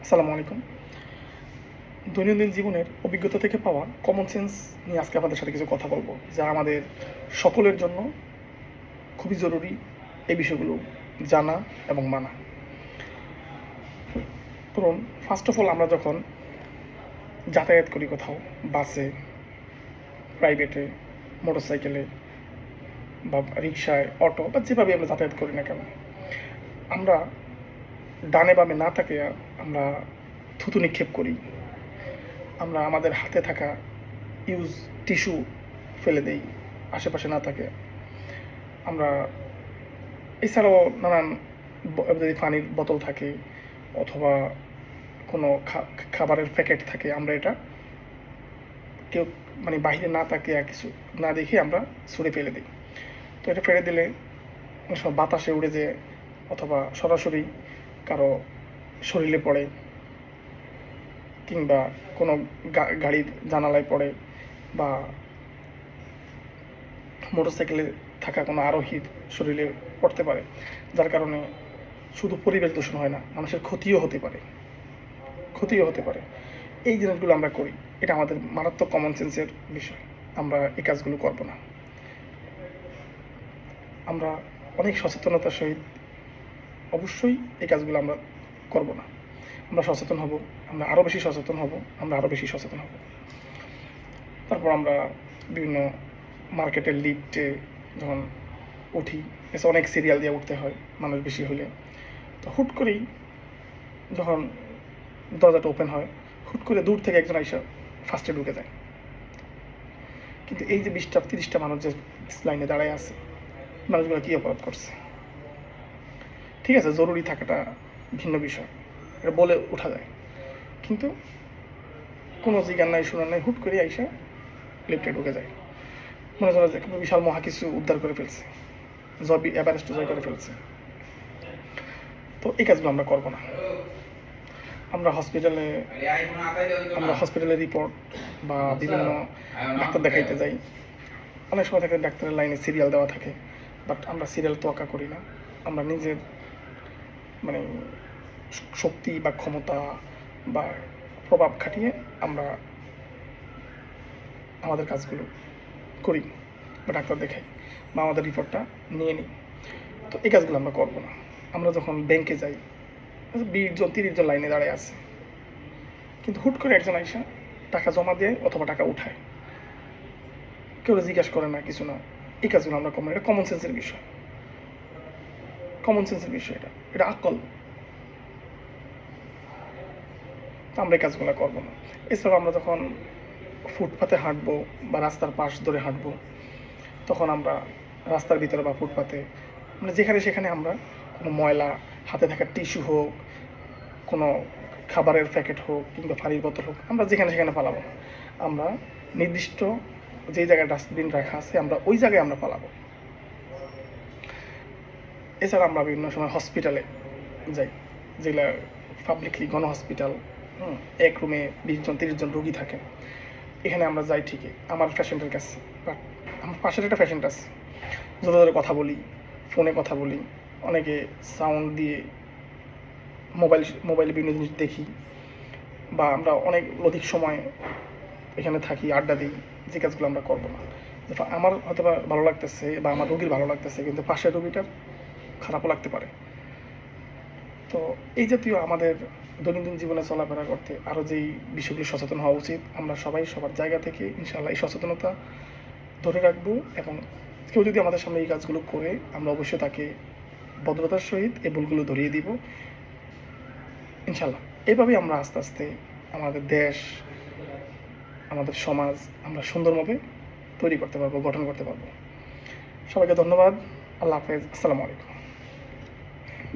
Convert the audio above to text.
আসসালামু আলাইকুম। দৈনন্দিন জীবনের অভিজ্ঞতা থেকে পাওয়া কমন সেন্স নিয়ে আজকে আপনাদের সাথে কিছু কথা বলবো, যা আমাদের সকলের জন্য খুবই জরুরি এই বিষয়গুলো জানা এবং মানা। ধরুন, ফার্স্ট অফ অল আমরা যখন যাতায়াত করি কোথাও, বাসে, প্রাইভেটে, মোটরসাইকেলে বা রিক্সায়, অটো বা যেভাবে আমরা যাতায়াত করি না কেন, আমরা ডানে বামে না তাকিয়ে আমরা থুতু নিক্ষেপ করি। আমরা আমাদের হাতে থাকা ইউজ টিস্যু ফেলে দেই আশেপাশে না থাকে। আমরা এছাড়াও নানান যদি পানির বোতল থাকে অথবা কোনো খাবারের প্যাকেট থাকে, আমরা এটা কেউ বাইরে না তাকে কিছু না দেখে আমরা ছুঁড়ে ফেলে দিই। তো এটা ফেলে দিলে অনেক সময় বাতাসে উড়ে যেয়ে অথবা সরাসরি কারো শরীরে পড়ে, কিংবা কোনো গাড়ির জানালায় পড়ে, বা মোটরসাইকেলে থাকা কোনো আরোহীর শরীরে পড়তে পারে, যার কারণে শুধু পরিবেশ দূষণ হয় না, মানুষের ক্ষতিও হতে পারে। এই জিনিসগুলো আমরা করি, এটা আমাদের মারাত্মক কমন সেন্সের বিষয়। আমরা এই কাজগুলো করব না। আমরা অনেক সচেতনতার সহিত অবশ্যই এই কাজগুলো আমরা করব না। আমরা সচেতন হব, আমরা আরও বেশি সচেতন হব। তারপর আমরা বিভিন্ন মার্কেটের লিফটে যখন উঠি, এসে অনেক সিরিয়াল দিয়ে উঠতে হয় মানুষ বেশি হলে। তো হুট করেই যখন দরজাটা ওপেন হয়, হুট করে দূর থেকে একজন আইসা ফার্স্টে ঢুকে যায়। কিন্তু এই যে 20-30টা মানুষ যে লাইনে দাঁড়ায় আছে, মানুষগুলো কী অপরাধ করছে? ঠিক আছে, জরুরি থাকাটা ভিন্ন বিষয়, এটা বলে ওঠা যায়, কিন্তু কোনো জিজ্ঞান নাই, শোনার নাই, হুট করে আইসা লিফটে ঢুকে যায়। মনে করা যায় বিশাল মহা কিছু উদ্ধার করে ফেলছে, এভারেস্ট জয় করে ফেলছে। তো এই কাজগুলো আমরা করবো না। আমরা হসপিটালে রিপোর্ট বা বিভিন্ন ডাক্তার দেখাইতে যাই, অনেক সময় থাকে ডাক্তারের লাইনে সিরিয়াল দেওয়া থাকে, বাট আমরা সিরিয়াল তোয়াক্কা করি না। আমরা নিজের শক্তি বা ক্ষমতা বা প্রভাব খাটিয়ে আমরা আমাদের কাজগুলো করি বা ডাক্তার দেখাই বা আমাদের রিপোর্টটা নিয়ে নিই। তো এই কাজগুলো আমরা করবো না। আমরা যখন ব্যাংকে যাই, 20-30 জন লাইনে দাঁড়িয়ে আছে, কিন্তু হুট করে একজন আইসা টাকা জমা দেয় অথবা টাকা উঠায়, কেউ জিজ্ঞাসা করে না, কিছু না। এই কাজগুলো আমরা করবো না। এটা কমন সেন্সের বিষয়, এটা আকল। তো আমরা এই কাজগুলো করবো না। এছাড়াও আমরা যখন ফুটপাতে হাঁটবো বা রাস্তার পাশ ধরে হাঁটবো, তখন আমরা রাস্তার ভিতরে বা ফুটপাতে যেখানে সেখানে আমরা কোনো ময়লা, হাতে থাকা টিস্যু হোক, কোনো খাবারের প্যাকেট হোক কিংবা পানির বোতল হোক, আমরা যেখানে সেখানে পালাবো না। আমরা নির্দিষ্ট যেই জায়গায় ডাস্টবিন রাখা আছে, আমরা ওই জায়গায় আমরা পালাবো। এছাড়া আমরা বিভিন্ন সময় হসপিটালে যাই, যেগুলো পাবলিকলি গণ হসপিটাল, এক রুমে 20-30 জন রোগী থাকে। এখানে আমরা যাই ঠিকই আমার পেশেন্টের কাছে, বাট আমার পাশের একটা পেশেন্ট আছে, জোরে জোরে কথা বলি, ফোনে কথা বলি, অনেকে সাউন্ড দিয়ে মোবাইলে বিভিন্ন জিনিস দেখি, বা আমরা অধিক সময় এখানে থাকি, আড্ডা দিই। যে কাজগুলো আমরা করবো না। আমার হয়তো ভালো লাগতেছে বা আমার রোগীর ভালো লাগতেছে, কিন্তু পাশের রোগীটার খারাপও লাগতে পারে। তো এই জাতীয় আমাদের দৈনন্দিন জীবনে চলাফেরা করতে আরও যেই বিষয়গুলো সচেতন হওয়া উচিত, আমরা সবাই সবার জায়গা থেকে ইনশাআল্লাহ এই সচেতনতা ধরে রাখবো। এবং কেউ যদি আমাদের সামনে এই কাজগুলো করে, আমরা অবশ্যই তাকে ভদ্রতার সহিত এই ভুলগুলো ধরিয়ে দিব ইনশাআল্লাহ। এভাবেই আমরা আস্তে আস্তে আমাদের দেশ, আমাদের সমাজ আমরা সুন্দরভাবে তৈরি করতে পারবো, গঠন করতে পারবো। সবাইকে ধন্যবাদ। আল্লাহ হাফেজ। আসসালামু আলাইকুম।